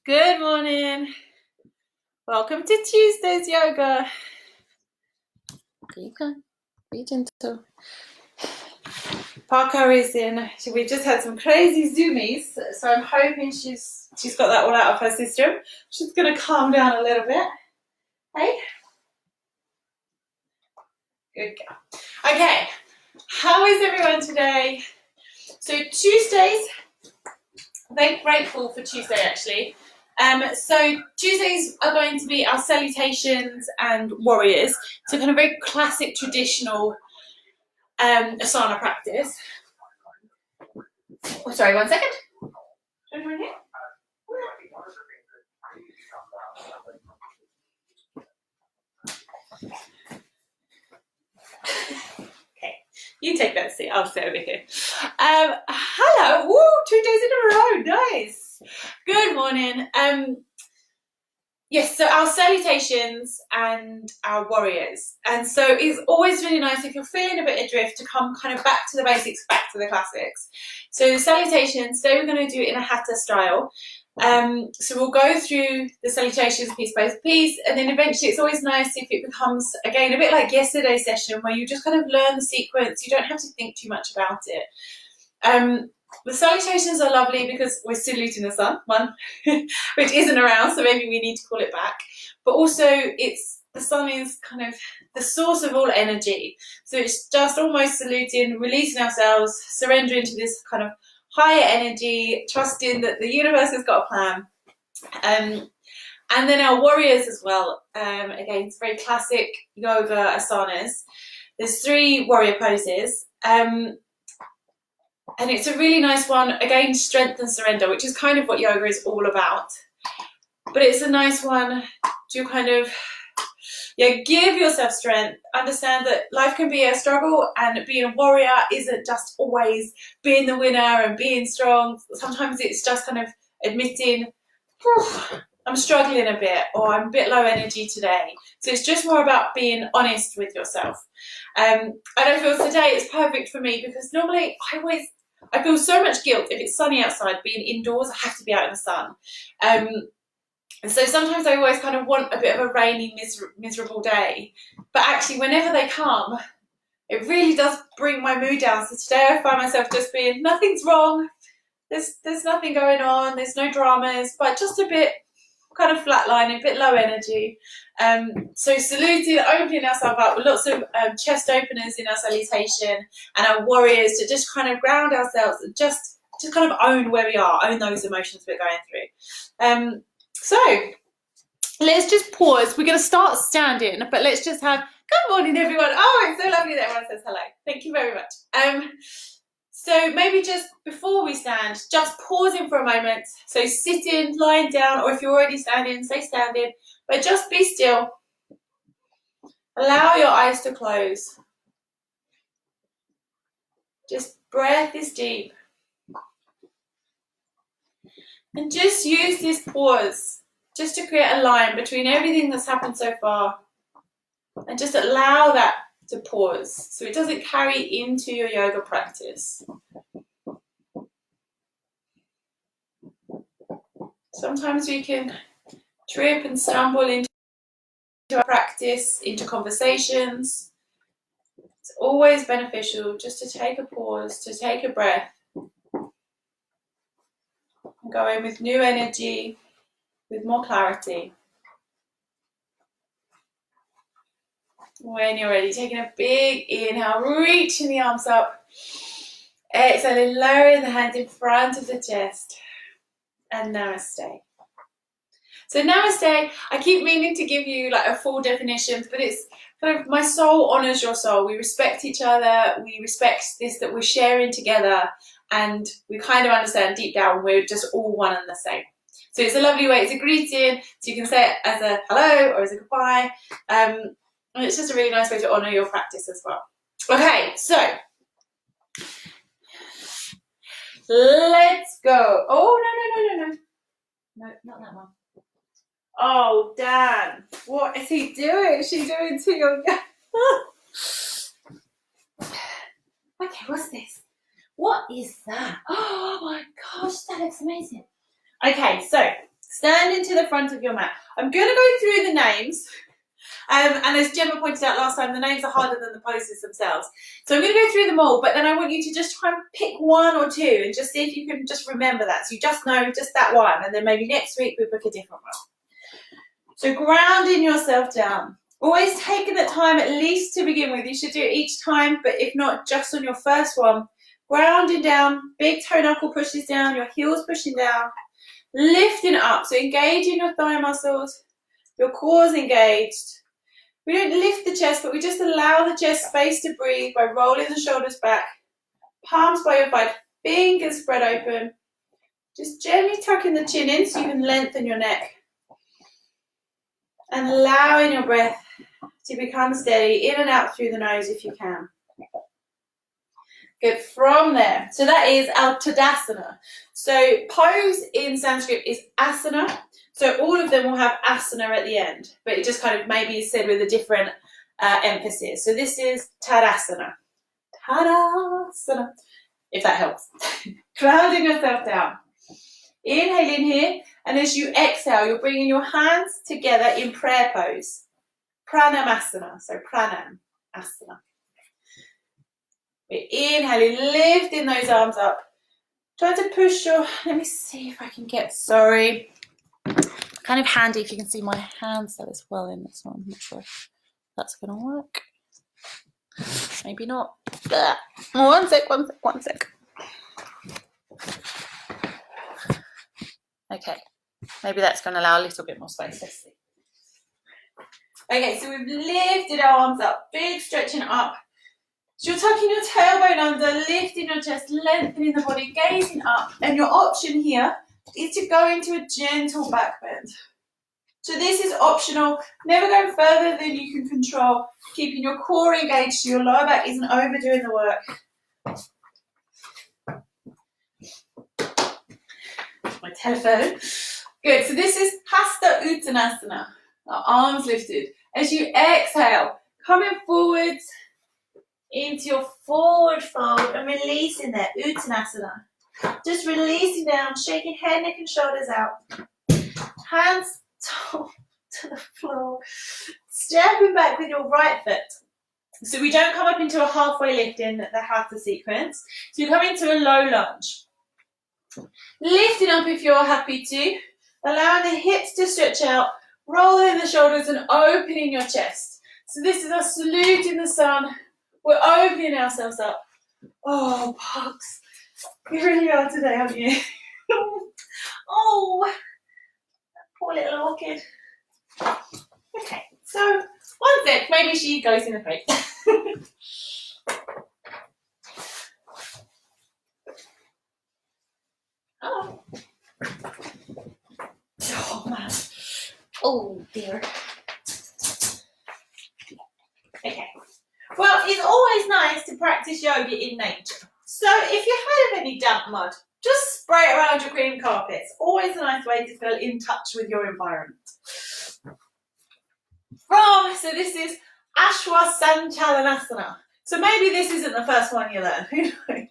Good morning. Welcome to Tuesday's yoga. Keep going. Be gentle. Parker is in. We just had some crazy zoomies, so I'm hoping she's got that all out of her system. She's going to calm down a little bit. Hey? Good girl. Okay. How is everyone today? So Tuesdays, I'm very grateful for Tuesday actually. So Tuesdays are going to be our salutations and warriors. So kind of very classic traditional asana practice. Oh, sorry, 1 second. Okay, you take that seat. I'll sit over here. Hello. Woo, 2 days in a row. Nice. Good morning. Yes, so our salutations and our warriors. And so it's always really nice if you're feeling a bit adrift to come kind of back to the basics, back to the classics. So the salutations, today we're going to do it in a Hatha style. So we'll go through the salutations piece by piece, and then eventually it's always nice if it becomes, again, a bit like yesterday's session where you just kind of learn the sequence. You don't have to think too much about it. The salutations are lovely because we're saluting the sun, one, which isn't around, so maybe we need to call it back. But also, the sun is kind of the source of all energy. So it's just almost saluting, releasing ourselves, surrendering to this kind of higher energy, trusting that the universe has got a plan. And then our warriors as well. Again, it's very classic yoga asanas. There's 3 warrior poses. And it's a really nice one, again, strength and surrender, which is kind of what yoga is all about. But it's a nice one to kind of, give yourself strength. Understand that life can be a struggle, and being a warrior isn't just always being the winner and being strong. Sometimes it's just kind of admitting, I'm struggling a bit, or I'm a bit low energy today. So it's just more about being honest with yourself. And I feel today it's perfect for me because normally I feel so much guilt if it's sunny outside, being indoors. I have to be out in the sun. And so sometimes I always kind of want a bit of a rainy, miserable day. But actually, whenever they come, it really does bring my mood down. So today I find myself just being, nothing's wrong. There's nothing going on. There's no dramas, but just a bit kind of flatlining, a bit low energy. So saluting, opening ourselves up with lots of chest openers in our salutation, and our warriors to just kind of ground ourselves and just kind of own where we are, own those emotions we're going through. So let's just pause. We're going to start standing, but let's just have, good morning everyone. Oh, it's so lovely that everyone says hello. Thank you very much. So maybe just before we stand, just pausing for a moment. So sitting, lying down, or if you're already standing, stay standing, but just be still. Allow your eyes to close. Just breath is deep. And just use this pause just to create a line between everything that's happened so far, and just allow that to pause so it doesn't carry into your yoga practice. Sometimes we can trip and stumble into our practice, into conversations. It's always beneficial just to take a pause, to take a breath, and go in with new energy, with more clarity. When you're ready, taking a big inhale, reaching the arms up. Exhaling, lowering the hands in front of the chest. And namaste. So namaste, I keep meaning to give you like a full definition, but it's kind of, my soul honours your soul. We respect each other. We respect this that we're sharing together. And we kind of understand deep down we're just all one and the same. So it's a lovely way. It's a greeting. So you can say it as a hello or as a goodbye. And it's just a really nice way to honour your practice as well. Okay, so let's go. Oh, no. No, not that one. Oh, Dan. What is he doing? Is she doing to your... Okay, what's this? What is that? Oh my gosh, that looks amazing. Okay, so Stand into the front of your mat. I'm going to go through the names. And as Gemma pointed out last time, the names are harder than the poses themselves. So I'm going to go through them all, but then I want you to just try and pick one or two and just see if you can just remember that. So you just know just that one, and then maybe next week we book a different one. So grounding yourself down. Always taking that time at least to begin with. You should do it each time, but if not, just on your first one. Grounding down, big toe knuckle pushes down, your heels pushing down, lifting up. So engaging your thigh muscles, your core's engaged. We don't lift the chest, but we just allow the chest space to breathe by rolling the shoulders back, palms by your side, fingers spread open. Just gently tucking the chin in so you can lengthen your neck. And allowing your breath to become steady, in and out through the nose if you can. Good, from there. So that is our Tadasana. So pose in Sanskrit is asana. So all of them will have asana at the end, but it just kind of maybe is said with a different emphasis. So this is Tadasana. Tadasana, if that helps. Grounding yourself down. Inhale in here, and as you exhale, you're bringing your hands together in prayer pose. Pranamasana, so pranam, asana. We're inhaling, lifting those arms up. Try to push your, let me see if I can get, sorry. Kind of handy if you can see my hands there as well in this one. I'm not sure if that's going to work. Maybe not. One sec. Okay, maybe that's going to allow a little bit more space. Let's see. Okay, so we've lifted our arms up, big stretching up. So you're tucking your tailbone under, lifting your chest, lengthening the body, gazing up. And your option here is to go into a gentle back bend. So this is optional, never going further than you can control, keeping your core engaged so your lower back isn't overdoing the work. My telephone. Good, so this is Hasta Uttanasana, our arms lifted. As you exhale, coming forwards into your forward fold and releasing there, Uttanasana. Just releasing down, shaking head, neck and shoulders out. Hands to the floor. Stepping back with your right foot. So we don't come up into a halfway lift in the Hatha sequence. So you come into a low lunge. Lifting up if you're happy to. Allowing the hips to stretch out. Rolling the shoulders and opening your chest. So this is our salute in the sun. We're opening ourselves up. Oh, Pugs. You really are today, aren't you? Oh, poor little orchid. Okay, so one sec. Maybe she goes in the crate. Oh. Oh, man. Oh, dear. Okay. Well, it's always nice to practice yoga in nature. So if you have any damp mud, just spray it around your green carpets. Always a nice way to feel in touch with your environment. So this is Ashwasanchalanasana. So maybe this isn't the first one you learn. Who knows?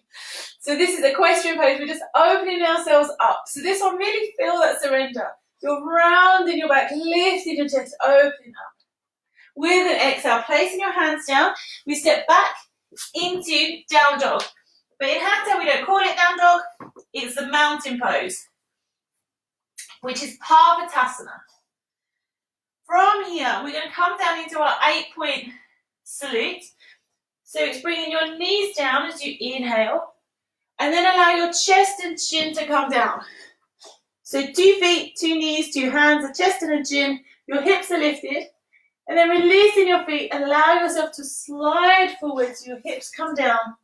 So this is equestrian pose. We're just opening ourselves up. So this one, really feel that surrender. You're rounding your back, lifting your chest, opening up. With an exhale, placing your hands down, we step back into down dog. But in Hatha, we don't call it down dog. It's the mountain pose, which is Parvatasana. From here, we're going to come down into our 8-point salute. So it's bringing your knees down as you inhale, and then allow your chest and chin to come down. So 2 feet, 2 knees, 2 hands, a chest and a chin. Your hips are lifted. And then releasing your feet, allow yourself to slide forward so your hips come down.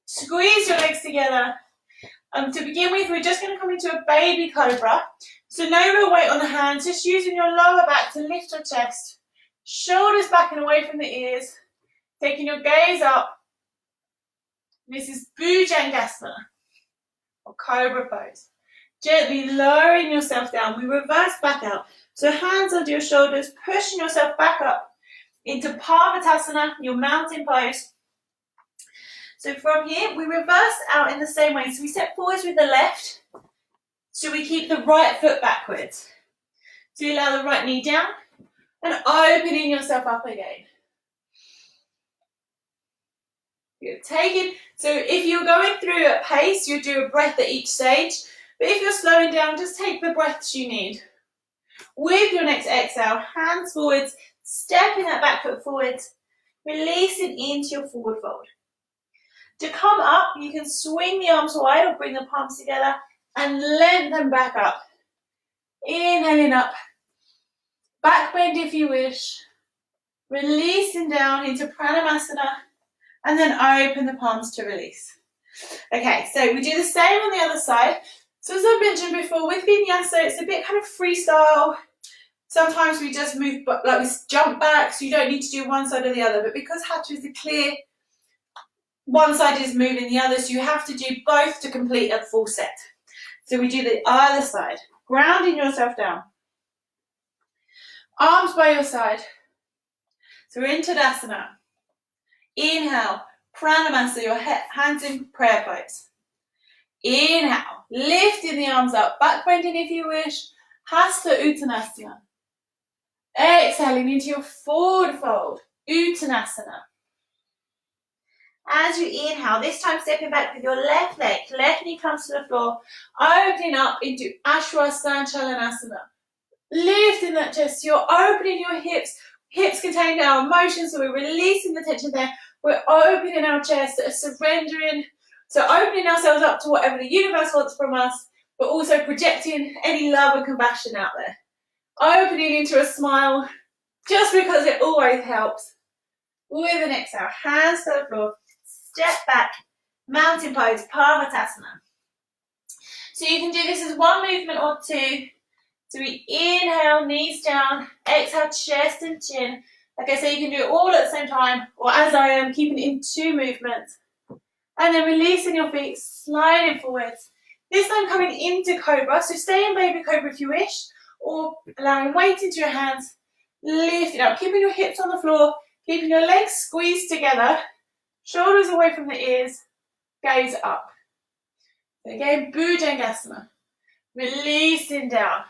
Squeeze your legs together. To begin with, we're just going to come into a baby cobra. So no real weight on the hands, just using your lower back to lift your chest. Shoulders back and away from the ears. Taking your gaze up. This is Bhujangasana, or cobra pose. Gently lowering yourself down. We reverse back out. So hands under your shoulders, pushing yourself back up into Parvatasana, your mountain pose. So from here, we reverse out in the same way. So we step forwards with the left, so we keep the right foot backwards. So you allow the right knee down and opening yourself up again. You're taking, so if you're going through at pace, you do a breath at each stage. But if you're slowing down, just take the breaths you need. With your next exhale, hands forwards, stepping that back foot forwards, releasing into your forward fold. To come up, you can swing the arms wide or bring the palms together and lengthen back up. Inhaling up, back bend if you wish, releasing down into Pranamasana, and then open the palms to release. Okay, so we do the same on the other side. So as I mentioned before, with Vinyasa, it's a bit kind of freestyle. Sometimes we just move, like we jump back, so you don't need to do one side or the other. But because Hatha is a clear, one side is moving the other, so you have to do both to complete a full set. So we do the other side, grounding yourself down. Arms by your side. So we're in Tadasana. Inhale, Pranamasa, your hands in prayer pose. Inhale, lifting the arms up, back bending if you wish. Hasta Uttanasana. Exhaling into your forward fold, Uttanasana. As you inhale, this time stepping back with your left leg, left knee comes to the floor, opening up into Ashwasanchalanasana. Lifting that chest, you're opening your hips. Hips contain our emotions, so we're releasing the tension there. We're opening our chest, surrendering. So opening ourselves up to whatever the universe wants from us, but also projecting any love and compassion out there. Opening into a smile, just because it always helps. With an exhale, hands to the floor, step back, mountain pose, Parvatasana. So you can do this as one movement or two. So we inhale, knees down, exhale, chest and chin. Like I say, you can do it all at the same time, or as I am, keeping it in two movements. And then releasing your feet, sliding forwards. This time coming into Cobra, so stay in Baby Cobra if you wish, or allowing weight into your hands, lifting up, keeping your hips on the floor, keeping your legs squeezed together, shoulders away from the ears, gaze up. Again, Bhujangasana, releasing down.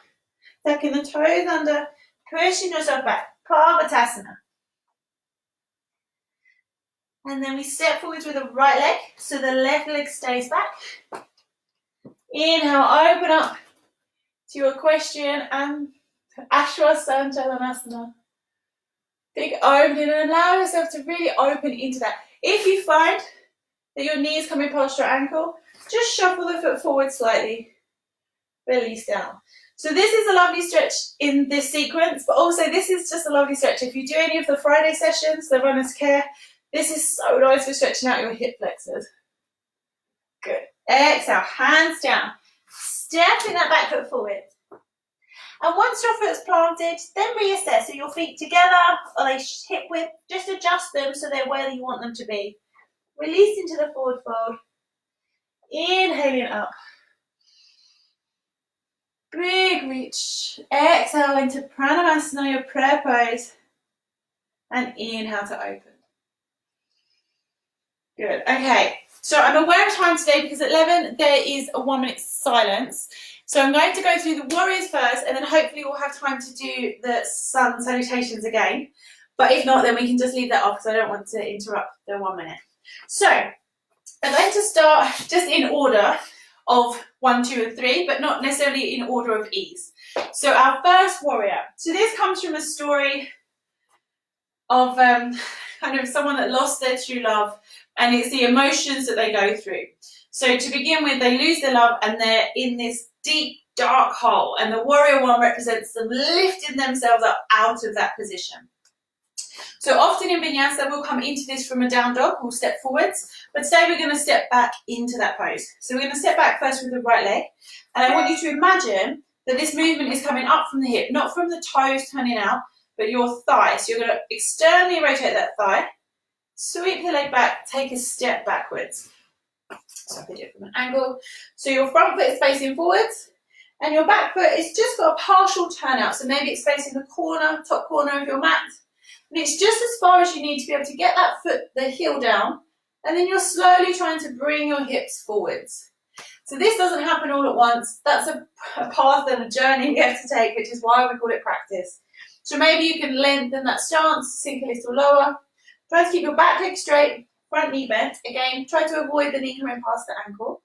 Tucking the toes under, pushing yourself back, Parvatasana. And then we step forwards with the right leg, so the left leg stays back. Inhale, open up to your equestrian and Ashwasanchalanasana. Big opening and allow yourself to really open into that. If you find that your knees coming past your ankle, just shuffle the foot forward slightly. Release down. So this is a lovely stretch in this sequence, but also this is just a lovely stretch. If you do any of the Friday sessions, the runner's care, this is so nice for stretching out your hip flexors. Good. Exhale, hands down. Stepping that back foot forward. And once your foot's planted, then reassess. So your feet together, or they hip width, just adjust them so they're where you want them to be. Release into the forward fold. Inhaling up. Big reach. Exhale into Pranamasana, your prayer pose. And inhale to open. Good. Okay. So I'm aware of time today because at 11 there is a 1 minute silence. So I'm going to go through the warriors first, and then hopefully we'll have time to do the sun salutations again. But if not, then we can just leave that off because I don't want to interrupt the 1 minute. So I'm going to start just in order of 1, 2, and 3, but not necessarily in order of ease. So our first warrior. So this comes from a story of kind of someone that lost their true love, and it's the emotions that they go through. So to begin with, they lose their love and they're in this deep, dark hole, and the warrior one represents them lifting themselves up out of that position. So often in Vinyasa, we'll come into this from a down dog, we'll step forwards, but today we're going to step back into that pose. So we're going to step back first with the right leg, and I want you to imagine that this movement is coming up from the hip, not from the toes turning out, but your thigh. So you're going to externally rotate that thigh, sweep the leg back, take a step backwards. So I can do it from an angle. So your front foot is facing forwards, and your back foot is just got a partial turn out. So maybe it's facing the corner, top corner of your mat. And it's just as far as you need to be able to get that foot, the heel down, and then you're slowly trying to bring your hips forwards. So this doesn't happen all at once. That's a path and a journey we have to take, which is why we call it practice. So maybe you can lengthen that stance, sink a little lower. Try to keep your back leg straight, front knee bent. Again, try to avoid the knee coming past the ankle.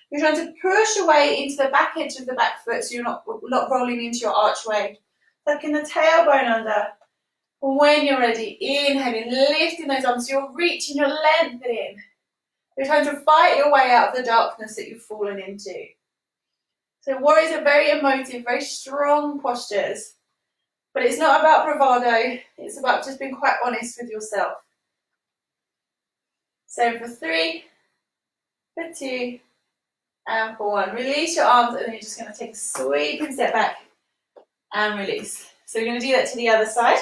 You're trying to push away into the back edge of the back foot so you're not rolling into your archway. Tucking the tailbone under. When you're ready, inhaling, lifting those arms, so you're reaching, you're lengthening. You're trying to fight your way out of the darkness that you've fallen into. So warriors are very emotive, very strong postures. But it's not about bravado, it's about just being quite honest with yourself. So for 3, for 2, and for 1. Release your arms, and then you're just going to take a sweeping step back and release. So we're going to do that to the other side.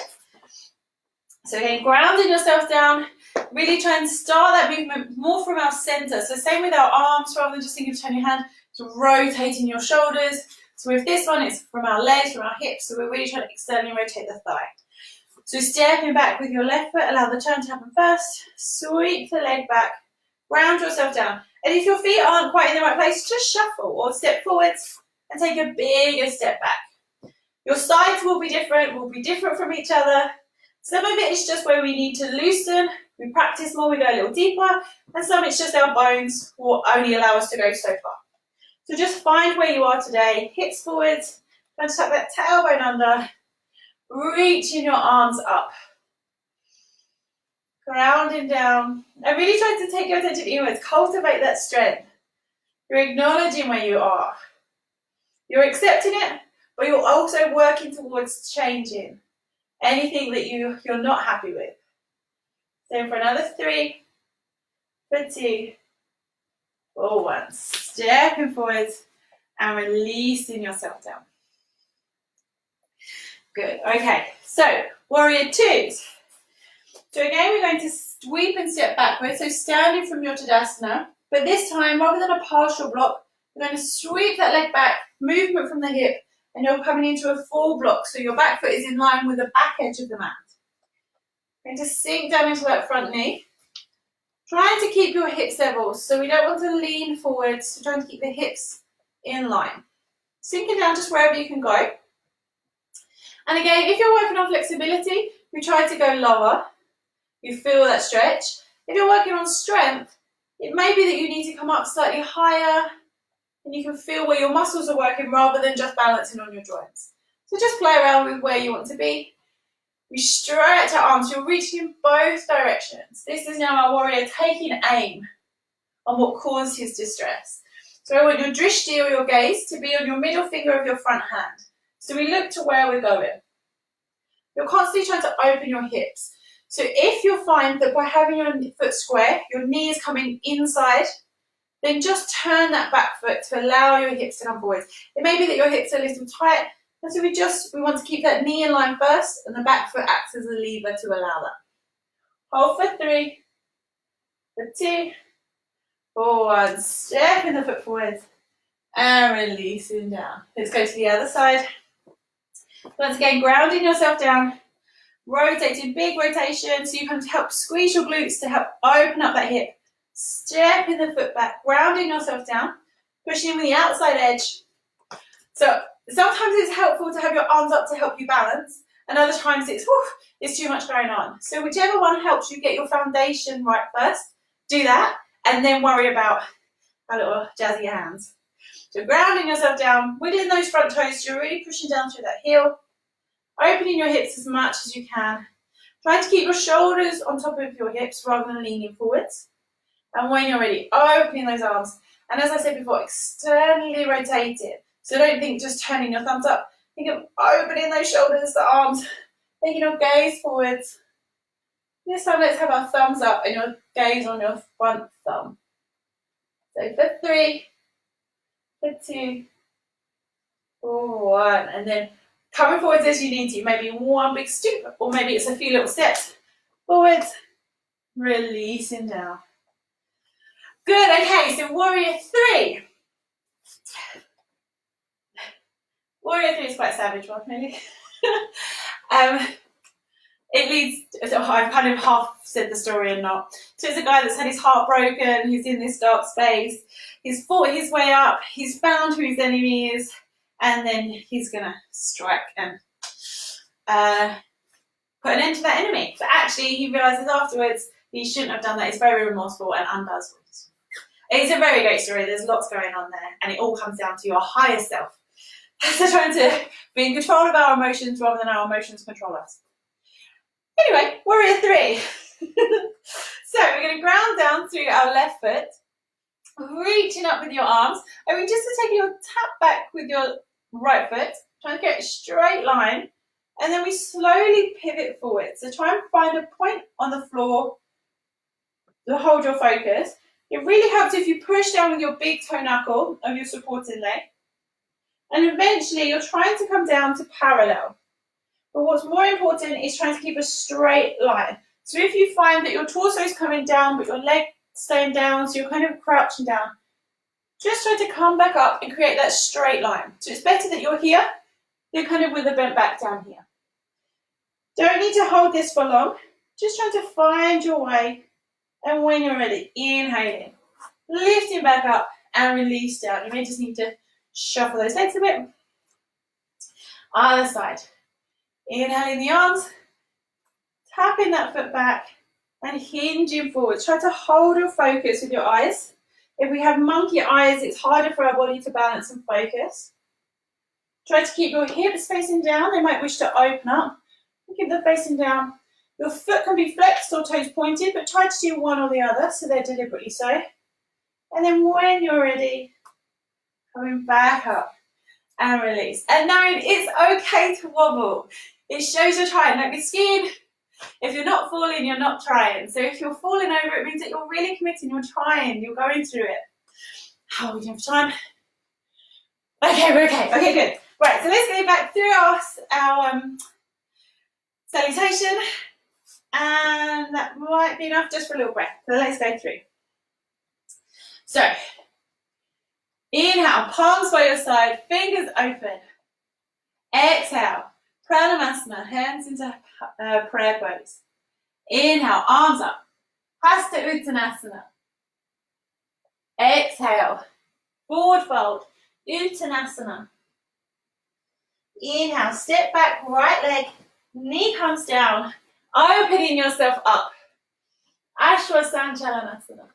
So again, grounding yourself down, really try and start that movement more from our center. So same with our arms, rather than just thinking of turning your hand, to rotating your shoulders. So with this one, it's from our legs, from our hips, so we're really trying to externally rotate the thigh. So stepping back with your left foot, allow the turn to happen first, sweep the leg back, ground yourself down. And if your feet aren't quite in the right place, just shuffle or step forwards and take a bigger step back. Your sides will be different from each other. Some of it is just where we need to loosen, we practice more, we go a little deeper, and some it's just our bones will only allow us to go so far. So just find where you are today, hips forwards, and tuck that tailbone under, reaching your arms up, grounding down, and really try to take your attention inwards, cultivate that strength. You're acknowledging where you are. You're accepting it, but you're also working towards changing anything that you're not happy with. So for another 3, for 2, for 1. Stepping forwards and releasing yourself down. Good. Okay, so warrior 2s. So again, we're going to sweep and step backwards. So standing from your Tadasana, but this time, rather than a partial block, we're going to sweep that leg back, movement from the hip, and you're coming into a full block. So your back foot is in line with the back edge of the mat. Going to sink down into that front knee. Trying to keep your hips level, so we don't want to lean forwards, so trying to keep the hips in line. Sinking down just wherever you can go. And again, if you're working on flexibility, we try to go lower. You feel that stretch. If you're working on strength, it may be that you need to come up slightly higher and you can feel where your muscles are working rather than just balancing on your joints. So just play around with where you want to be. We stretch our arms, you're reaching in both directions. This is now our warrior taking aim on what caused his distress. So I want your drishti or your gaze to be on your middle finger of your front hand. So we look to where we're going. You're constantly trying to open your hips. So if you find that by having your foot square, your knee is coming inside, then just turn that back foot to allow your hips to come forwards. It may be that your hips are a little tight, and so we want to keep that knee in line first, and the back foot acts as a lever to allow that. Hold for 3, for 2, for 1. Stepping the foot forwards and releasing down. Let's go to the other side. Once again, grounding yourself down, rotating, big rotation, so you can help squeeze your glutes to help open up that hip. Stepping the foot back, grounding yourself down, pushing with the outside edge. So sometimes it's helpful to have your arms up to help you balance, and other times it's too much going on. So whichever one helps you get your foundation right first, do that, and then worry about a little jazzy hands. So grounding yourself down, wiggling those front toes, so you're really pushing down through that heel, opening your hips as much as you can. Trying to keep your shoulders on top of your hips rather than leaning forwards. And when you're ready, opening those arms. And as I said before, externally rotate it. So don't think just turning your thumbs up. Think of opening those shoulders, the arms, taking your gaze forwards. This time let's have our thumbs up and your gaze on your front thumb. So for 3, for 2, for 1. And then coming forwards as you need to. Maybe one big stoop, or maybe it's a few little steps forwards, releasing down. Good, okay, so warrior 3. Warrior 3 is quite a savage one, really. it leads, I've kind of half said the story and not. So it's a guy that's had his heart broken, he's in this dark space, he's fought his way up, he's found who his enemy is, and then he's going to strike and put an end to that enemy. But actually, he realises afterwards he shouldn't have done that. He's very remorseful and undoes it. It's a very great story. There's lots going on there, and it all comes down to your higher self. So trying to be in control of our emotions rather than our emotions control us. Anyway, warrior 3. So we're going to ground down through our left foot, reaching up with your arms, and we just to take your tap back with your right foot, trying to get a straight line, and then we slowly pivot forward. So try and find a point on the floor to hold your focus. It really helps if you push down with your big toe knuckle of your supporting leg, and eventually you're trying to come down to parallel. But what's more important is trying to keep a straight line. So if you find that your torso is coming down but your leg staying down, so you're kind of crouching down, just try to come back up and create that straight line. So it's better that you're here, you're kind of with the bent back down here. Don't need to hold this for long, just trying to find your way, and when you're ready, inhaling, lifting back up and release down. You may just need to shuffle those legs a bit. Other side. Inhaling the arms, tapping that foot back and hinging forward. Try to hold your focus with your eyes. If we have monkey eyes, it's harder for our body to balance and focus. Try to keep your hips facing down. They might wish to open up. Keep them facing down. Your foot can be flexed or toes pointed, but try to do one or the other so they're deliberately so. And then when you're ready, coming back up and release. And knowing it's okay to wobble. It shows you're trying. Don't be scared. If you're not falling, you're not trying. So if you're falling over, it means that you're really committing, you're trying, you're going through it. How are we doing for time? Okay, we're okay. Okay, good. Right, so let's go back through our salutation. And that might be enough just for a little breath. So let's go through. So, inhale, palms by your side, fingers open. Exhale, Pranamasana, hands into prayer pose. Inhale, arms up, Hasta Uttanasana. Exhale, forward fold, Uttanasana. Inhale, step back, right leg, knee comes down, opening yourself up. Ashwasanchalanasana.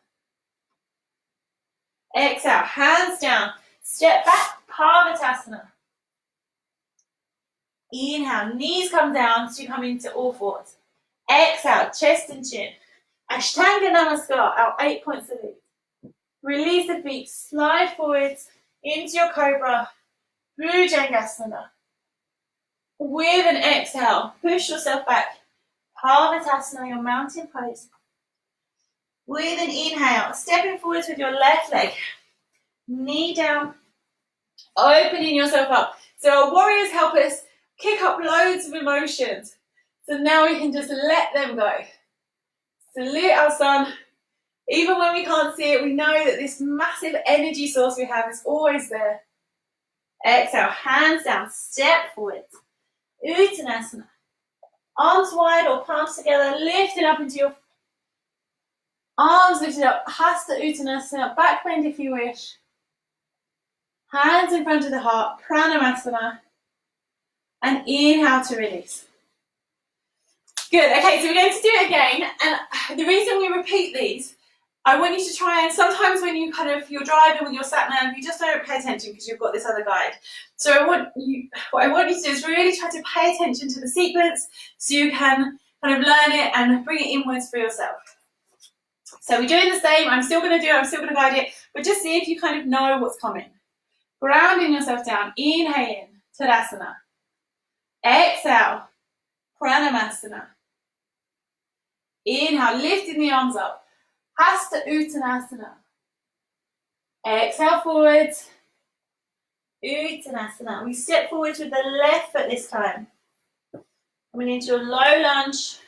Exhale, hands down, step back, Parvatasana. Inhale, knees come down so you come into all fours. Exhale, chest and chin. Ashtanga Namaskar, our 8 points of it. Release the feet, slide forwards into your cobra, Bhujangasana. With an exhale, push yourself back, Parvatasana, your mountain pose. With an inhale, stepping forwards with your left leg, knee down, opening yourself up. So our warriors help us kick up loads of emotions. So now we can just let them go. Salute our sun. Even when we can't see it, we know that this massive energy source we have is always there. Exhale, hands down, step forward. Uttanasana. Arms wide or palms together, lifting up into your arms lifted up. Hasta Uttanasana, back bend if you wish. Hands in front of the heart, Pranamasana. And inhale to release. Good, okay, so we're going to do it again. And the reason we repeat these, I want you to try and sometimes when you're driving with your sat nav, you just don't pay attention because you've got this other guide. So what I want you to do is really try to pay attention to the sequence so you can kind of learn it and bring it inwards for yourself. So we're doing the same. I'm still going to guide it, but just see if you kind of know what's coming. Grounding yourself down, inhaling, Tadasana. Exhale, Pranamasana. Inhale, lifting the arms up. Hasta Uttanasana. Exhale forwards. Uttanasana. We step forwards with the left foot this time. Coming into a low lunge.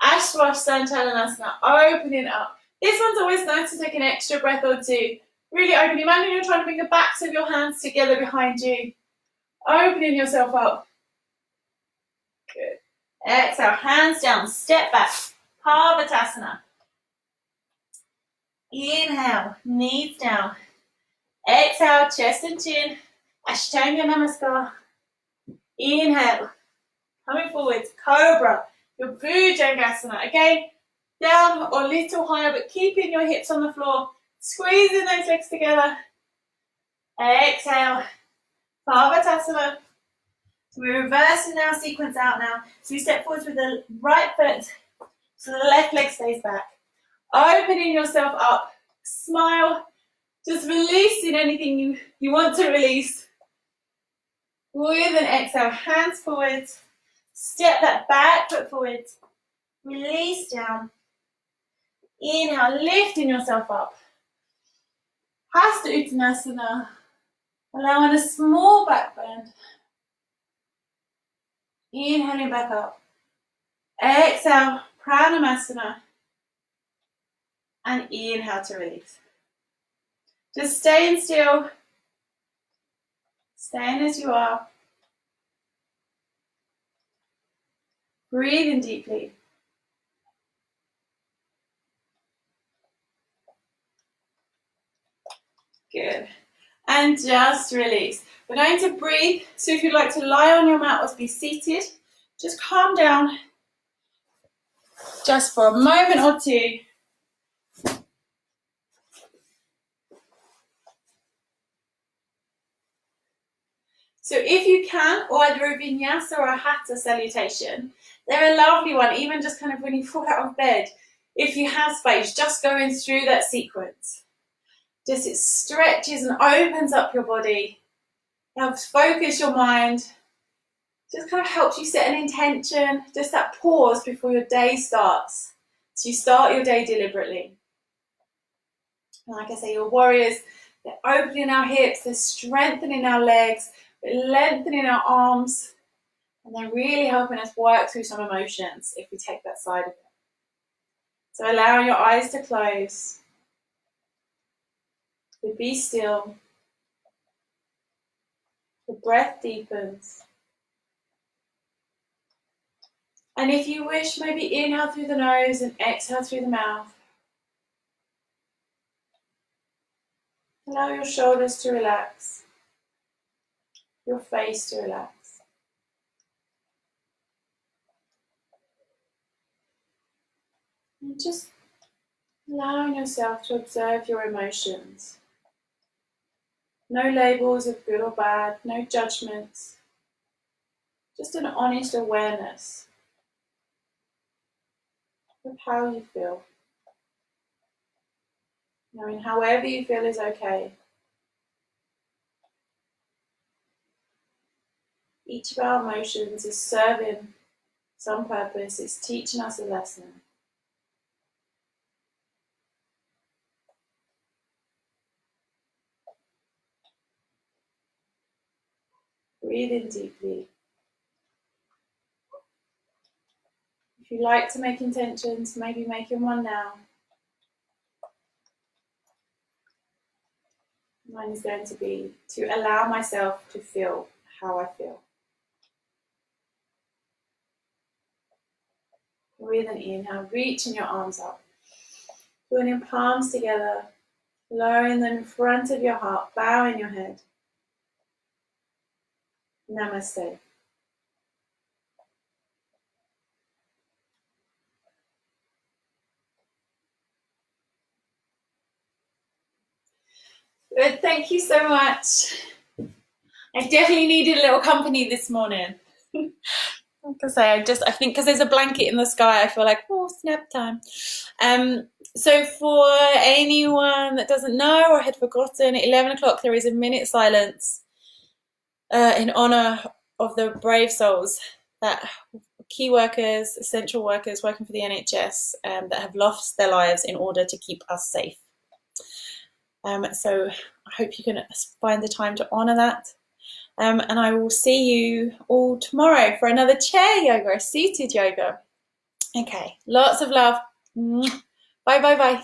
Ashwasanchalanasana. Opening up. This one's always nice to take an extra breath or two. Really open. Imagine you're trying to bring the backs of your hands together behind you. Opening yourself up. Good. Exhale, hands down, step back, Parvatasana. Inhale, knees down. Exhale, chest and chin, Ashtanga Namaskar. Inhale, coming forwards, Cobra, your Bhujangasana. Again, down or a little higher, but keeping your hips on the floor, squeezing those legs together. Exhale, Parvatasana. So we're reversing our sequence out now. So we step forwards with the right foot, so the left leg stays back. Opening yourself up, smile, just releasing anything you want to release. With an exhale, hands forwards, step that back foot forwards, release down. Inhale, lifting yourself up. Hasta Uttanasana, allowing a small back bend. Inhaling back up. Exhale, Pranamasana. And inhale to release. Just staying still. Staying as you are. Breathing deeply. Good. And just release. We're going to breathe. So if you'd like to lie on your mat or be seated, just calm down. Just for a moment or two. So if you can, or either a vinyasa or a hatha salutation, they're a lovely one, even just kind of when you fall out of bed. If you have space, just going through that sequence. Just it stretches and opens up your body, helps focus your mind, just kind of helps you set an intention, just that pause before your day starts. So you start your day deliberately. And like I say, your warriors, they're opening our hips, they're strengthening our legs, we're lengthening our arms, and they're really helping us work through some emotions if we take that side of it. So allow your eyes to close. So be still. The breath deepens. And if you wish, maybe inhale through the nose and exhale through the mouth. Allow your shoulders to relax. Your face to relax. And just allowing yourself to observe your emotions. No labels of good or bad, no judgments. Just an honest awareness of how you feel. Knowing however you feel is okay. Each of our emotions is serving some purpose, it's teaching us a lesson. Breathe in deeply. If you like to make intentions, maybe making one now. Mine is going to be to allow myself to feel how I feel. With an inhale, reaching your arms up. Pulling your palms together, lowering them in front of your heart, bowing your head. Namaste. Good, thank you so much. I definitely needed a little company this morning. Like I say, I think because there's a blanket in the sky, I feel like, oh, snap time. So for anyone that doesn't know or had forgotten, at 11 o'clock there is a minute silence in honour of the brave souls, that key workers, essential workers working for the NHS that have lost their lives in order to keep us safe. So I hope you can find the time to honour that. And I will see you all tomorrow for another chair yoga, seated yoga. Okay, lots of love. Bye, bye, bye.